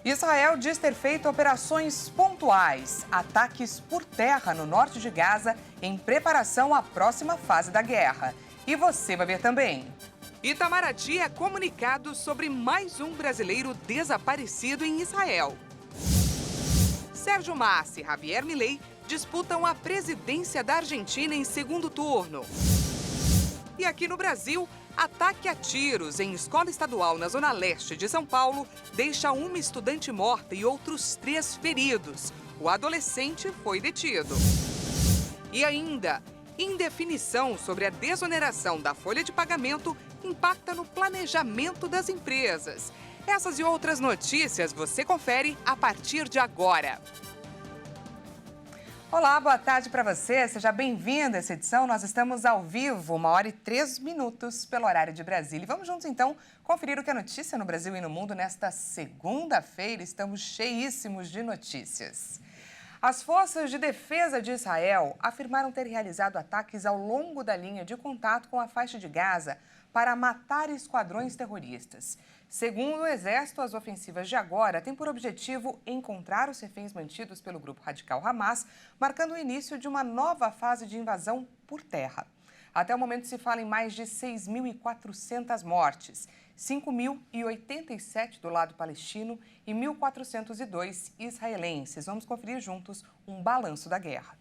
Israel diz ter feito operações pontuais, ataques por terra no norte de Gaza, em preparação à próxima fase da guerra. E você vai ver também. Itamaraty é comunicado sobre mais um brasileiro desaparecido em Israel. Sérgio Massa e Javier Milei disputam a presidência da Argentina em segundo turno. E aqui no Brasil, ataque a tiros em escola estadual na zona leste de São Paulo deixa uma estudante morta e outros 3 feridos. O adolescente foi detido. E ainda, indefinição sobre a desoneração da folha de pagamento impacta no planejamento das empresas. Essas e outras notícias você confere a partir de agora. Olá, boa tarde para você. Seja bem-vindo a essa edição. Nós estamos ao vivo, 1h03 pelo horário de Brasília. E vamos juntos, então, conferir o que é notícia no Brasil e no mundo nesta segunda-feira. Estamos cheíssimos de notícias. As forças de defesa de Israel afirmaram ter realizado ataques ao longo da linha de contato com a faixa de Gaza para matar esquadrões terroristas. Segundo o Exército, as ofensivas de agora têm por objetivo encontrar os reféns mantidos pelo grupo radical Hamas, marcando o início de uma nova fase de invasão por terra. Até o momento se fala em mais de 6.400 mortes, 5.087 do lado palestino e 1.402 israelenses. Vamos conferir juntos um balanço da guerra.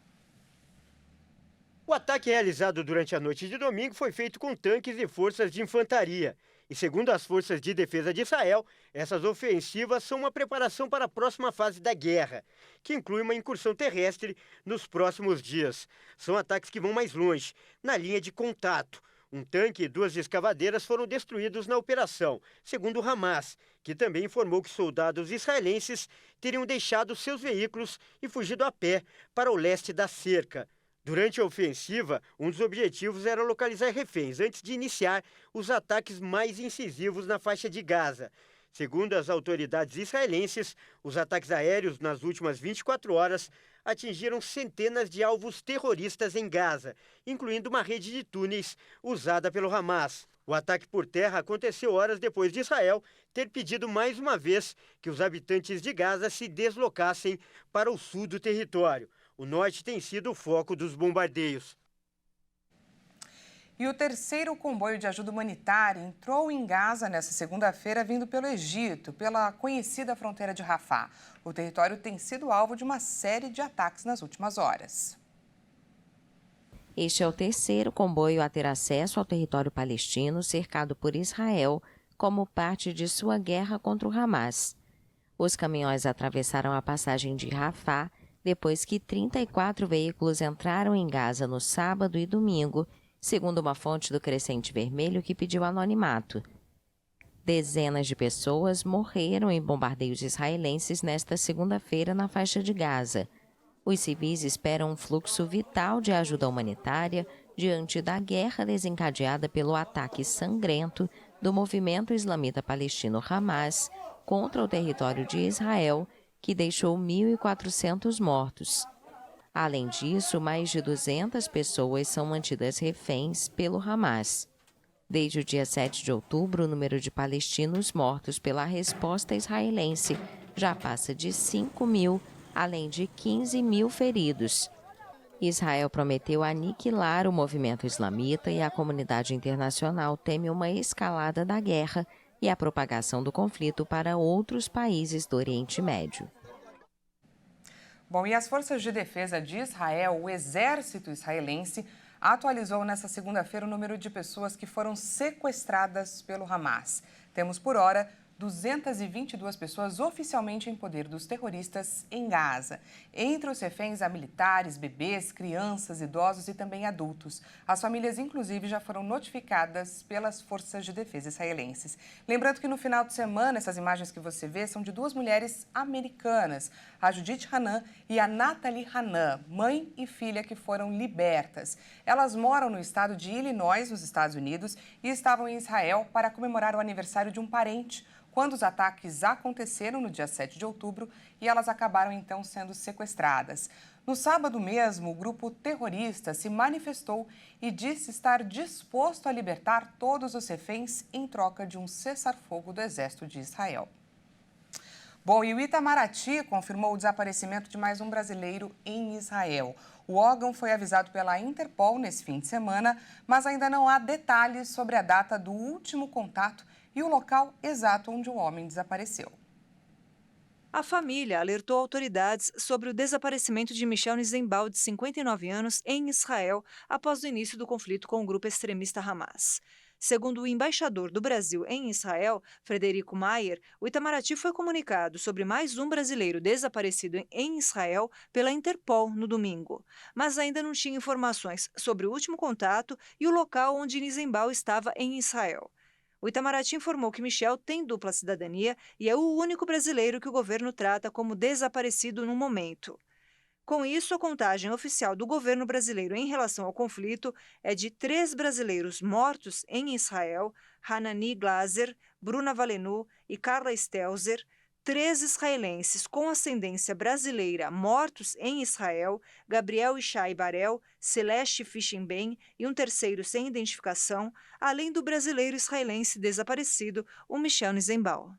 O ataque realizado durante a noite de domingo foi feito com tanques e forças de infantaria. E segundo as forças de defesa de Israel, essas ofensivas são uma preparação para a próxima fase da guerra, que inclui uma incursão terrestre nos próximos dias. São ataques que vão mais longe, na linha de contato. Um tanque e 2 escavadeiras foram destruídos na operação, segundo o Hamas, que também informou que soldados israelenses teriam deixado seus veículos e fugido a pé para o leste da cerca. Durante a ofensiva, um dos objetivos era localizar reféns antes de iniciar os ataques mais incisivos na faixa de Gaza. Segundo as autoridades israelenses, os ataques aéreos nas últimas 24 horas atingiram centenas de alvos terroristas em Gaza, incluindo uma rede de túneis usada pelo Hamas. O ataque por terra aconteceu horas depois de Israel ter pedido mais uma vez que os habitantes de Gaza se deslocassem para o sul do território. O norte tem sido o foco dos bombardeios. E o terceiro comboio de ajuda humanitária entrou em Gaza nesta segunda-feira, vindo pelo Egito, pela conhecida fronteira de Rafah. O território tem sido alvo de uma série de ataques nas últimas horas. Este é o terceiro comboio a ter acesso ao território palestino cercado por Israel como parte de sua guerra contra o Hamas. Os caminhões atravessaram a passagem de Rafah depois que 34 veículos entraram em Gaza no sábado e domingo, segundo uma fonte do Crescente Vermelho que pediu anonimato. Dezenas de pessoas morreram em bombardeios israelenses nesta segunda-feira na faixa de Gaza. Os civis esperam um fluxo vital de ajuda humanitária diante da guerra desencadeada pelo ataque sangrento do movimento islamita palestino Hamas contra o território de Israel, que deixou 1.400 mortos. Além disso, mais de 200 pessoas são mantidas reféns pelo Hamas. Desde o dia 7 de outubro, o número de palestinos mortos pela resposta israelense já passa de 5.000, além de 15.000 feridos. Israel prometeu aniquilar o movimento islamita e a comunidade internacional teme uma escalada da guerra e a propagação do conflito para outros países do Oriente Médio. Bom, e as forças de defesa de Israel, o exército israelense, atualizou nesta segunda-feira o número de pessoas que foram sequestradas pelo Hamas. Temos, por hora, 222 pessoas oficialmente em poder dos terroristas em Gaza. Entre os reféns há militares, bebês, crianças, idosos e também adultos. As famílias, inclusive, já foram notificadas pelas forças de defesa israelenses. Lembrando que no final de semana, essas imagens que você vê são de 2 mulheres americanas, a Judith Hanan e a Natalie Hanan, mãe e filha que foram libertas. Elas moram no estado de Illinois, nos Estados Unidos, e estavam em Israel para comemorar o aniversário de um parente, quando os ataques aconteceram no dia 7 de outubro e elas acabaram então sendo sequestradas. No sábado mesmo, o grupo terrorista se manifestou e disse estar disposto a libertar todos os reféns em troca de um cessar-fogo do exército de Israel. Bom, e o Itamaraty confirmou o desaparecimento de mais um brasileiro em Israel. O órgão foi avisado pela Interpol nesse fim de semana, mas ainda não há detalhes sobre a data do último contato e o local exato onde o homem desapareceu. A família alertou autoridades sobre o desaparecimento de Michel Nizenbal, de 59 anos, em Israel, após o início do conflito com o grupo extremista Hamas. Segundo o embaixador do Brasil em Israel, Frederico Maier, o Itamaraty foi comunicado sobre mais um brasileiro desaparecido em Israel pela Interpol no domingo, mas ainda não tinha informações sobre o último contato e o local onde Nizenbal estava em Israel. O Itamaraty informou que Michel tem dupla cidadania e é o único brasileiro que o governo trata como desaparecido no momento. Com isso, a contagem oficial do governo brasileiro em relação ao conflito é de 3 brasileiros mortos em Israel, Hanani Glaser, Bruna Valenu e Carla Stelzer, 3 israelenses com ascendência brasileira mortos em Israel, Gabriel Ishai Barel, Celeste Fischenben e um terceiro sem identificação, além do brasileiro israelense desaparecido, o Michel Nizenbal.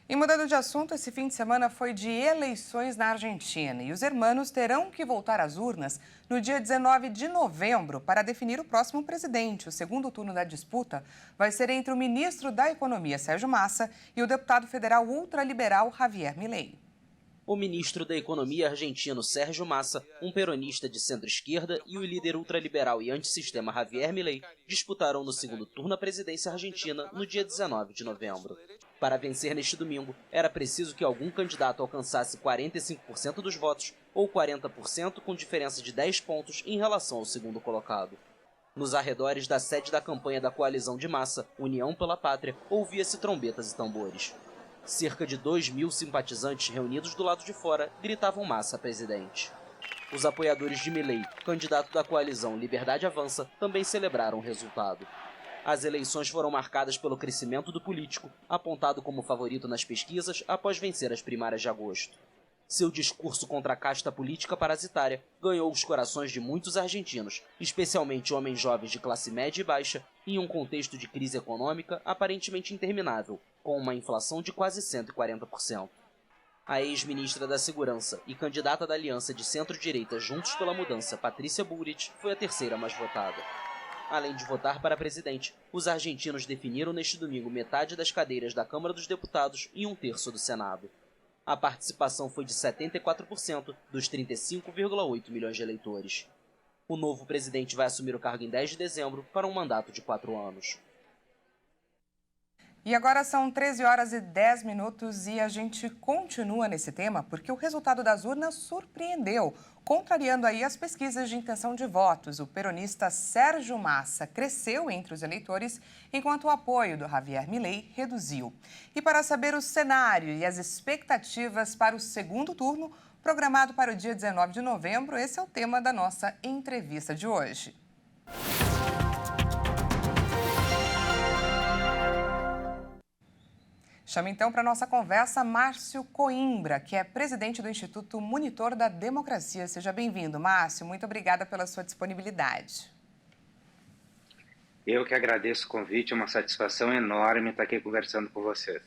E mudando de assunto, esse fim de semana foi de eleições na Argentina e os hermanos terão que voltar às urnas no dia 19 de novembro para definir o próximo presidente. O segundo turno da disputa vai ser entre o ministro da Economia, Sérgio Massa, e o deputado federal ultraliberal Javier Milei. O ministro da Economia argentino Sérgio Massa, um peronista de centro-esquerda, e o líder ultraliberal e antissistema Javier Milei disputaram no segundo turno a presidência argentina no dia 19 de novembro. Para vencer neste domingo, era preciso que algum candidato alcançasse 45% dos votos ou 40% com diferença de 10 pontos em relação ao segundo colocado. Nos arredores da sede da campanha da coalizão de Massa, União pela Pátria, ouvia-se trombetas e tambores. Cerca de 2.000 simpatizantes reunidos do lado de fora gritavam Massa presidente. Os apoiadores de Milei, candidato da coalizão Liberdade Avança, também celebraram o resultado. As eleições foram marcadas pelo crescimento do político, apontado como favorito nas pesquisas após vencer as primárias de agosto. Seu discurso contra a casta política parasitária ganhou os corações de muitos argentinos, especialmente homens jovens de classe média e baixa, em um contexto de crise econômica aparentemente interminável, com uma inflação de quase 140%. A ex-ministra da Segurança e candidata da aliança de centro-direita Juntos pela Mudança, Patrícia Bullrich, foi a terceira mais votada. Além de votar para presidente, os argentinos definiram neste domingo metade das cadeiras da Câmara dos Deputados e 1/3 do Senado. A participação foi de 74% dos 35,8 milhões de eleitores. O novo presidente vai assumir o cargo em 10 de dezembro para um mandato de 4 anos. E agora são 13 horas e 10 minutos e a gente continua nesse tema porque o resultado das urnas surpreendeu, contrariando aí as pesquisas de intenção de votos. O peronista Sérgio Massa cresceu entre os eleitores, enquanto o apoio do Javier Milei reduziu. E para saber o cenário e as expectativas para o segundo turno, programado para o dia 19 de novembro, esse é o tema da nossa entrevista de hoje. Chamo então para a nossa conversa Márcio Coimbra, que é presidente do Instituto Monitor da Democracia. Seja bem-vindo, Márcio. Muito obrigada pela sua disponibilidade. Eu que agradeço o convite, é uma satisfação enorme estar aqui conversando com vocês.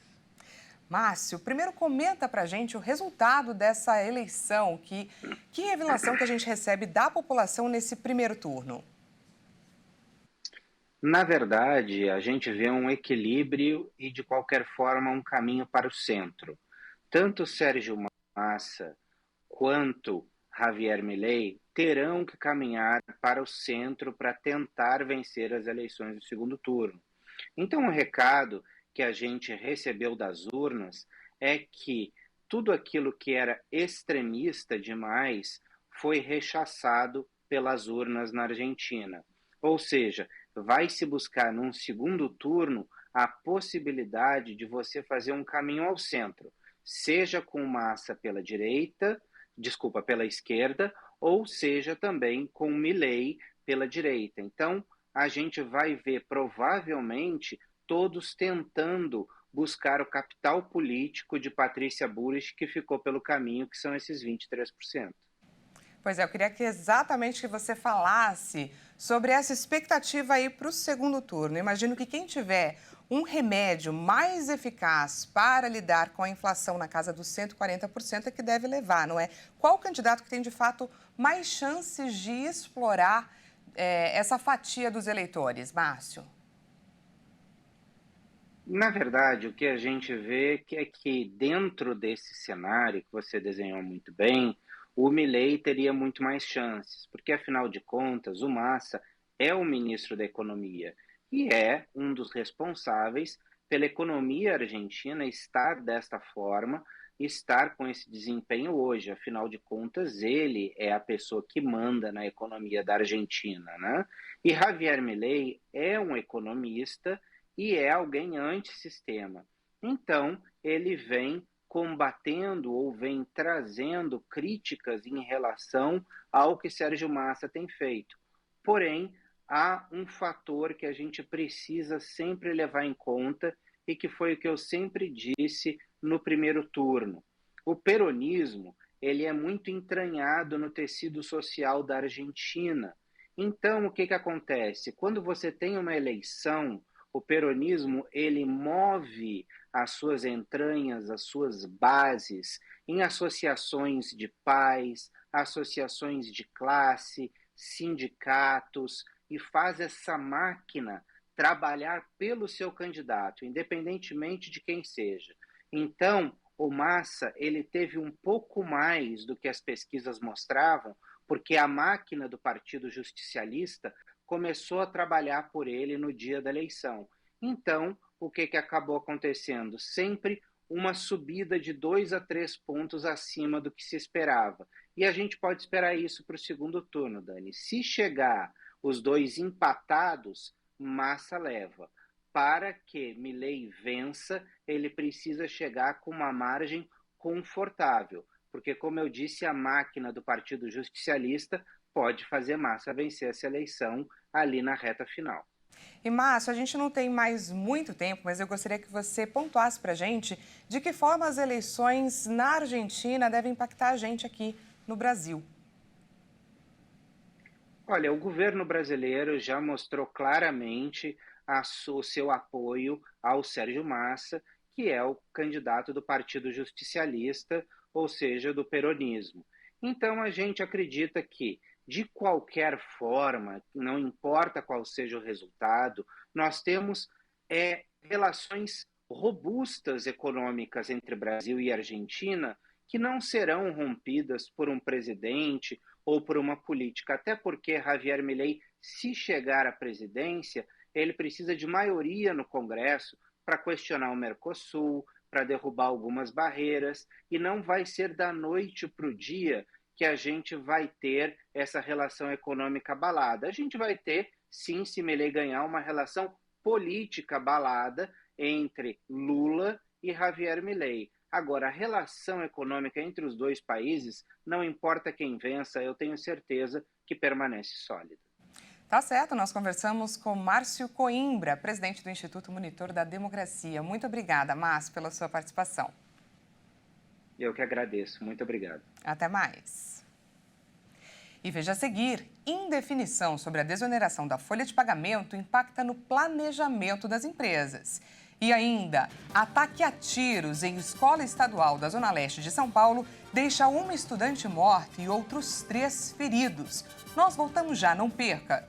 Márcio, primeiro comenta para a gente o resultado dessa eleição. Que revelação que a gente recebe da população nesse primeiro turno? Na verdade, a gente vê um equilíbrio e, de qualquer forma, um caminho para o centro. Tanto Sérgio Massa quanto Javier Milei terão que caminhar para o centro para tentar vencer as eleições do segundo turno. Então, o recado que a gente recebeu das urnas é que tudo aquilo que era extremista demais foi rechaçado pelas urnas na Argentina. Ou seja, vai se buscar num segundo turno a possibilidade de você fazer um caminho ao centro, seja com Massa pela esquerda, ou seja também com Milei pela direita. Então, a gente vai ver provavelmente todos tentando buscar o capital político de Patrícia Bullrich, que ficou pelo caminho, que são esses 23%. Pois é, eu queria exatamente que você falasse sobre essa expectativa aí para o segundo turno. Imagino que quem tiver um remédio mais eficaz para lidar com a inflação na casa dos 140% é que deve levar, não é? Qual o candidato que tem, de fato, mais chances de explorar essa fatia dos eleitores, Márcio? Na verdade, o que a gente vê é que dentro desse cenário que você desenhou muito bem, o Milei teria muito mais chances, porque afinal de contas, o Massa é o ministro da Economia e é um dos responsáveis pela economia argentina estar desta forma, estar com esse desempenho hoje. Afinal de contas, ele é a pessoa que manda na economia da Argentina, né? E Javier Milei é um economista e é alguém antissistema. Então, ele vem combatendo ou vem trazendo críticas em relação ao que Sérgio Massa tem feito. Porém, há um fator que a gente precisa sempre levar em conta e que foi o que eu sempre disse no primeiro turno. O peronismo, ele é muito entranhado no tecido social da Argentina. Então, o que acontece? Quando você tem uma eleição, o peronismo, ele move as suas entranhas, as suas bases em associações de pais, associações de classe, sindicatos, e faz essa máquina trabalhar pelo seu candidato, independentemente de quem seja. Então, o Massa, ele teve um pouco mais do que as pesquisas mostravam, porque a máquina do Partido Justicialista começou a trabalhar por ele no dia da eleição. Então, o que acabou acontecendo? Sempre uma subida de 2 a 3 pontos acima do que se esperava. E a gente pode esperar isso para o segundo turno, Dani. Se chegar os dois empatados, Massa leva. Para que Milei vença, ele precisa chegar com uma margem confortável. Porque, como eu disse, a máquina do Partido Justicialista pode fazer Massa vencer essa eleição ali na reta final. E, Márcio, a gente não tem mais muito tempo, mas eu gostaria que você pontuasse para a gente de que forma as eleições na Argentina devem impactar a gente aqui no Brasil. Olha, o governo brasileiro já mostrou claramente o seu apoio ao Sérgio Massa, que é o candidato do Partido Justicialista, ou seja, do peronismo. Então, a gente acredita que, de qualquer forma, não importa qual seja o resultado, nós temos relações robustas econômicas entre Brasil e Argentina que não serão rompidas por um presidente ou por uma política, até porque Javier Milei, se chegar à presidência, ele precisa de maioria no Congresso para questionar o Mercosul, para derrubar algumas barreiras, e não vai ser da noite para o dia que a gente vai ter essa relação econômica abalada. A gente vai ter, sim, se Milei ganhar, uma relação política abalada entre Lula e Javier Milei. Agora, a relação econômica entre os dois países, não importa quem vença, eu tenho certeza que permanece sólida. Tá certo, nós conversamos com Márcio Coimbra, presidente do Instituto Monitor da Democracia. Muito obrigada, Márcio, pela sua participação. Eu que agradeço. Muito obrigado. Até mais. E veja a seguir, indefinição sobre a desoneração da folha de pagamento impacta no planejamento das empresas. E ainda, ataque a tiros em escola estadual da Zona Leste de São Paulo deixa uma estudante morta e outros 3 feridos. Nós voltamos já, não perca!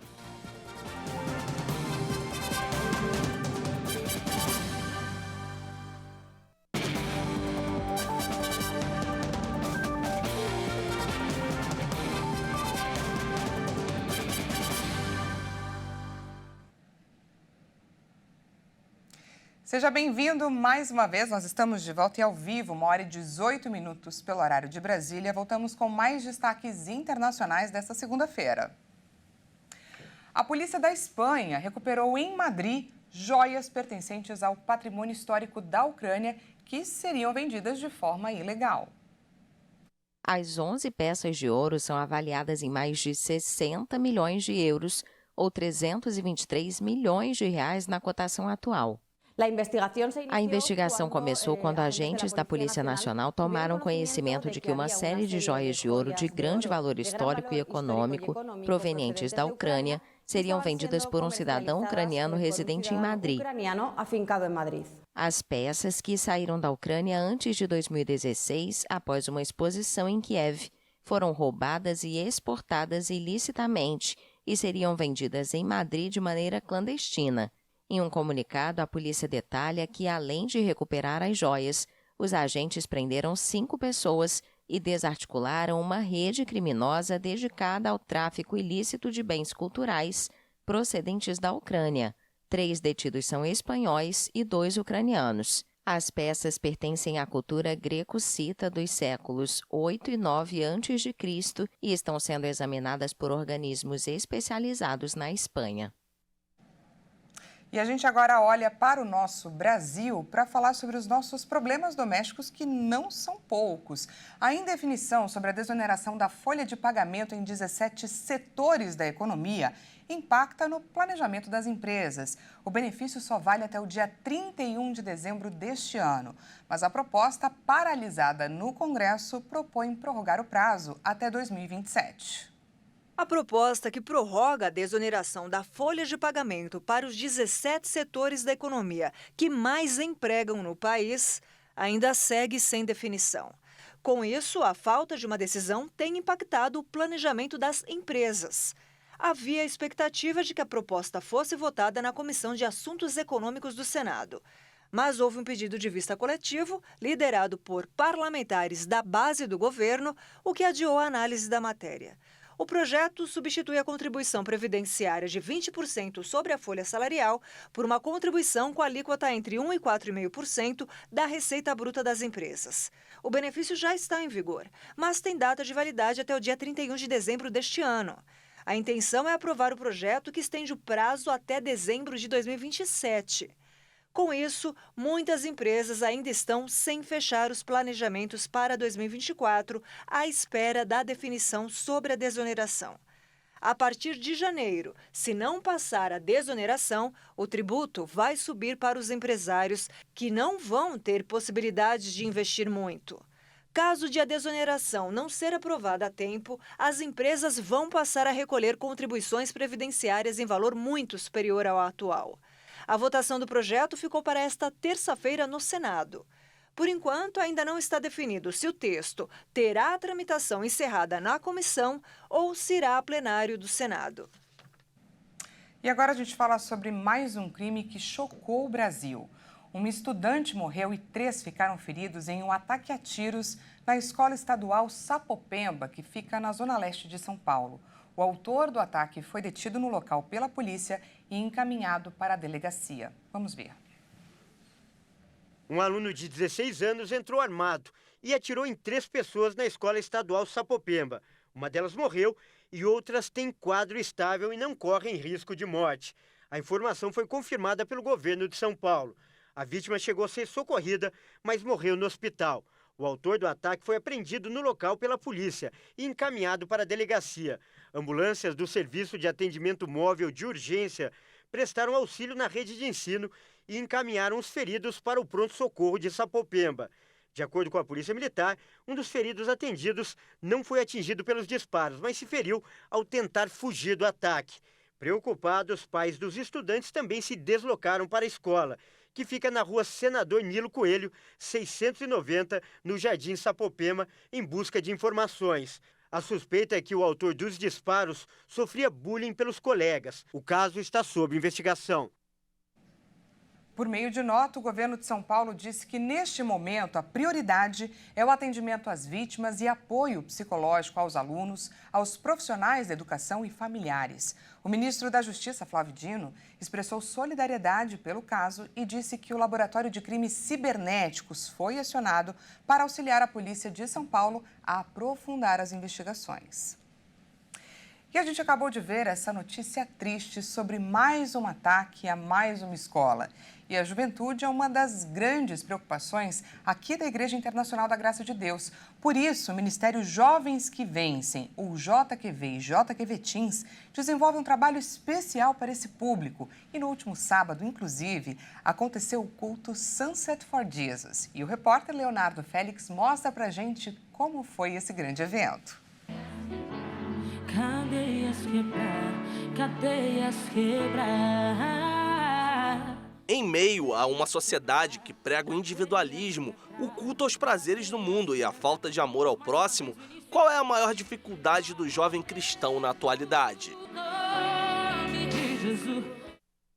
Seja bem-vindo mais uma vez, nós estamos de volta e ao vivo, 1h18 pelo horário de Brasília. Voltamos com mais destaques internacionais desta segunda-feira. A polícia da Espanha recuperou em Madrid joias pertencentes ao patrimônio histórico da Ucrânia que seriam vendidas de forma ilegal. As 11 peças de ouro são avaliadas em mais de 60 milhões de euros, ou 323 milhões de reais na cotação atual. A investigação começou quando agentes da Polícia Nacional tomaram conhecimento de que uma série de joias de ouro de grande valor histórico e econômico, provenientes da Ucrânia, seriam vendidas por um cidadão ucraniano residente em Madrid. As peças, que saíram da Ucrânia antes de 2016, após uma exposição em Kiev, foram roubadas e exportadas ilicitamente e seriam vendidas em Madrid de maneira clandestina. Em um comunicado, a polícia detalha que, além de recuperar as joias, os agentes prenderam 5 pessoas e desarticularam uma rede criminosa dedicada ao tráfico ilícito de bens culturais procedentes da Ucrânia. 3 detidos são espanhóis e 2 ucranianos. As peças pertencem à cultura greco-cita dos séculos 8 e 9 a.C. e estão sendo examinadas por organismos especializados na Espanha. E a gente agora olha para o nosso Brasil para falar sobre os nossos problemas domésticos, que não são poucos. A indefinição sobre a desoneração da folha de pagamento em 17 setores da economia impacta no planejamento das empresas. O benefício só vale até o dia 31 de dezembro deste ano. Mas a proposta paralisada no Congresso propõe prorrogar o prazo até 2027. A proposta que prorroga a desoneração da folha de pagamento para os 17 setores da economia que mais empregam no país ainda segue sem definição. Com isso, a falta de uma decisão tem impactado o planejamento das empresas. Havia a expectativa de que a proposta fosse votada na Comissão de Assuntos Econômicos do Senado. Mas houve um pedido de vista coletivo, liderado por parlamentares da base do governo, o que adiou a análise da matéria. O projeto substitui a contribuição previdenciária de 20% sobre a folha salarial por uma contribuição com alíquota entre 1% e 4,5% da receita bruta das empresas. O benefício já está em vigor, mas tem data de validade até o dia 31 de dezembro deste ano. A intenção é aprovar o projeto, que estende o prazo até dezembro de 2027. Com isso, muitas empresas ainda estão sem fechar os planejamentos para 2024, à espera da definição sobre a desoneração. A partir de janeiro, se não passar a desoneração, o tributo vai subir para os empresários, que não vão ter possibilidade de investir muito. Caso de a desoneração não ser aprovada a tempo, as empresas vão passar a recolher contribuições previdenciárias em valor muito superior ao atual. A votação do projeto ficou para esta terça-feira no Senado. Por enquanto, ainda não está definido se o texto terá a tramitação encerrada na comissão ou se irá a plenário do Senado. E agora a gente fala sobre mais um crime que chocou o Brasil. Uma estudante morreu e 3 ficaram feridos em um ataque a tiros na Escola Estadual Sapopemba, que fica na zona leste de São Paulo. O autor do ataque foi detido no local pela polícia e encaminhado para a delegacia. Vamos ver. Um aluno de 16 anos entrou armado e atirou em 3 pessoas na Escola Estadual Sapopemba. Uma delas morreu e outras têm quadro estável e não correm risco de morte. A informação foi confirmada pelo governo de São Paulo. A vítima chegou a ser socorrida, mas morreu no hospital. O autor do ataque foi apreendido no local pela polícia e encaminhado para a delegacia. Ambulâncias do Serviço de Atendimento Móvel de Urgência prestaram auxílio na rede de ensino e encaminharam os feridos para o pronto-socorro de Sapopemba. De acordo com a Polícia Militar, um dos feridos atendidos não foi atingido pelos disparos, mas se feriu ao tentar fugir do ataque. Preocupados, pais dos estudantes também se deslocaram para a escola, que fica na rua Senador Nilo Coelho, 690, no Jardim Sapopemba, em busca de informações. A suspeita é que o autor dos disparos sofria bullying pelos colegas. O caso está sob investigação. Por meio de nota, o governo de São Paulo disse que, neste momento, a prioridade é o atendimento às vítimas e apoio psicológico aos alunos, aos profissionais da educação e familiares. O ministro da Justiça, Flávio Dino, expressou solidariedade pelo caso e disse que o Laboratório de Crimes Cibernéticos foi acionado para auxiliar a Polícia de São Paulo a aprofundar as investigações. E a gente acabou de ver essa notícia triste sobre mais um ataque a mais uma escola. E a juventude é uma das grandes preocupações aqui da Igreja Internacional da Graça de Deus. Por isso, o Ministério Jovens que Vencem, o JQV e JQV Teens, desenvolve um trabalho especial para esse público. E no último sábado, inclusive, aconteceu o culto Sunset for Jesus. E o repórter Leonardo Félix mostra pra gente como foi esse grande evento. Cadeias quebrar, cadeias quebrar. Em meio a uma sociedade que prega o individualismo, o culto aos prazeres do mundo e a falta de amor ao próximo, qual é a maior dificuldade do jovem cristão na atualidade?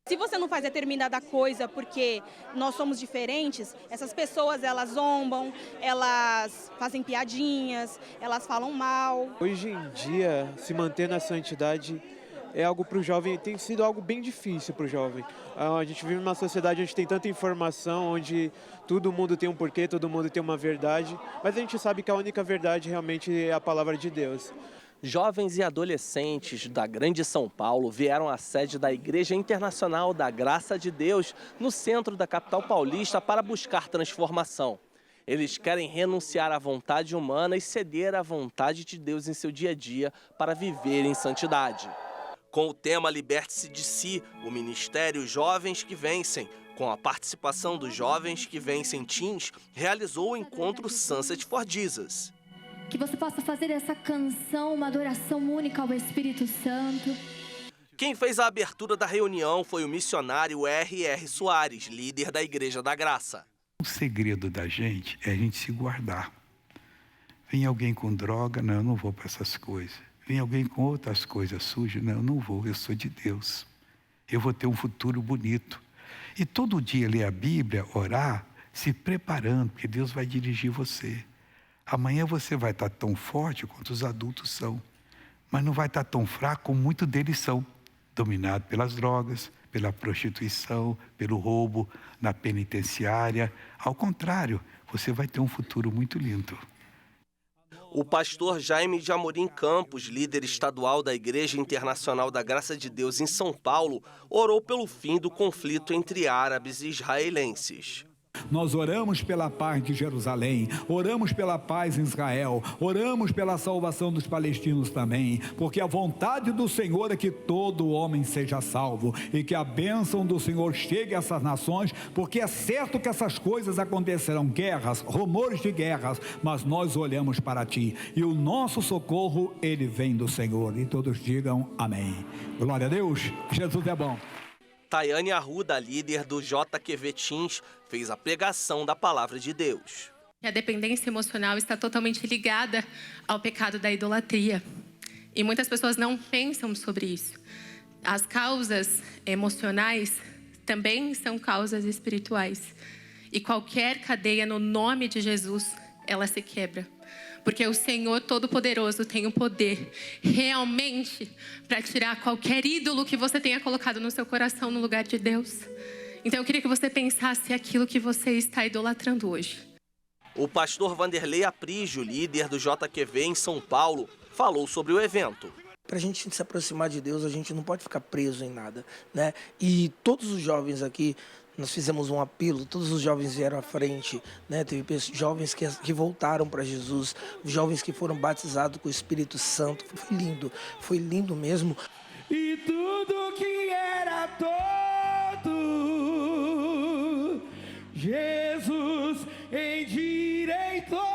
Se você não faz determinada coisa porque nós somos diferentes, essas pessoas elas zombam, elas fazem piadinhas, elas falam mal. Hoje em dia, se manter na santidade é algo para o jovem, tem sido algo bem difícil para o jovem. A gente vive numa sociedade onde tem tanta informação, onde todo mundo tem um porquê, todo mundo tem uma verdade, mas a gente sabe que a única verdade realmente é a palavra de Deus. Jovens e adolescentes da Grande São Paulo vieram à sede da Igreja Internacional da Graça de Deus, no centro da capital paulista, para buscar transformação. Eles querem renunciar à vontade humana e ceder à vontade de Deus em seu dia a dia para viver em santidade. Com o tema Liberte-se de Si, o Ministério Jovens que Vencem, com a participação dos Jovens que Vencem Teens, realizou o encontro Sunset for Jesus. Que você possa fazer essa canção uma adoração única ao Espírito Santo. Quem fez a abertura da reunião foi o missionário R.R. Soares, líder da Igreja da Graça. O segredo da gente é a gente se guardar. Vem alguém com droga, não, eu não vou para essas coisas. Vem alguém com outras coisas sujas, não, eu não vou, eu sou de Deus. Eu vou ter um futuro bonito. E todo dia ler a Bíblia, orar, se preparando, porque Deus vai dirigir você. Amanhã você vai estar tão forte quanto os adultos são, mas não vai estar tão fraco como muitos deles são, dominados pelas drogas, pela prostituição, pelo roubo, na penitenciária. Ao contrário, você vai ter um futuro muito lindo. O pastor Jaime de Amorim Campos, líder estadual da Igreja Internacional da Graça de Deus em São Paulo, orou pelo fim do conflito entre árabes e israelenses. Nós oramos pela paz de Jerusalém, oramos pela paz em Israel, oramos pela salvação dos palestinos também, porque a vontade do Senhor é que todo homem seja salvo e que a bênção do Senhor chegue a essas nações, porque é certo que essas coisas acontecerão, guerras, rumores de guerras, mas nós olhamos para Ti e o nosso socorro, ele vem do Senhor. E todos digam amém. Glória a Deus, Jesus é bom. Tayane Arruda, líder do JQV Teens, fez a pregação da palavra de Deus. A dependência emocional está totalmente ligada ao pecado da idolatria. E muitas pessoas não pensam sobre isso. As causas emocionais também são causas espirituais. E qualquer cadeia no nome de Jesus, ela se quebra. Porque o Senhor Todo-Poderoso tem o poder realmente para tirar qualquer ídolo que você tenha colocado no seu coração no lugar de Deus. Então eu queria que você pensasse aquilo que você está idolatrando hoje. O pastor Vanderlei Aprígio, líder do JQV em São Paulo, falou sobre o evento. Para a gente se aproximar de Deus, a gente não pode ficar preso em nada, né? E todos os jovens aqui, nós fizemos um apelo, todos os jovens vieram à frente, né? Teve jovens que voltaram para Jesus, jovens que foram batizados com o Espírito Santo. Foi lindo mesmo. E tudo que era todo, Jesus endireitou.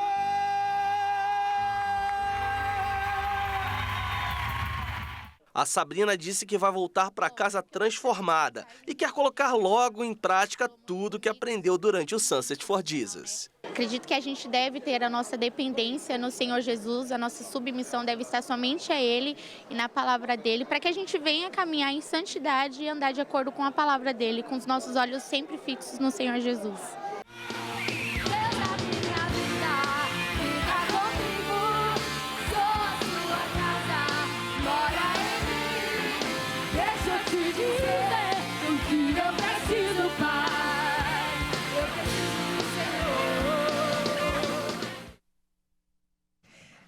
A Sabrina disse que vai voltar para casa transformada e quer colocar logo em prática tudo que aprendeu durante o Sunset for Jesus. Acredito que a gente deve ter a nossa dependência no Senhor Jesus, a nossa submissão deve estar somente a Ele e na palavra dEle, para que a gente venha caminhar em santidade e andar de acordo com a palavra dEle, com os nossos olhos sempre fixos no Senhor Jesus.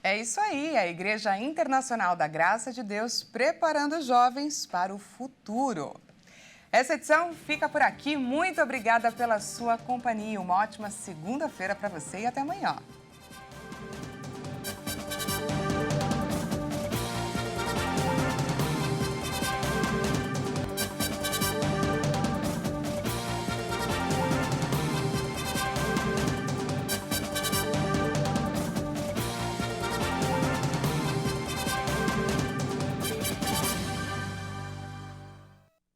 É isso aí, a Igreja Internacional da Graça de Deus preparando os jovens para o futuro. Essa edição fica por aqui. Muito obrigada pela sua companhia. Uma ótima segunda-feira para você e até amanhã.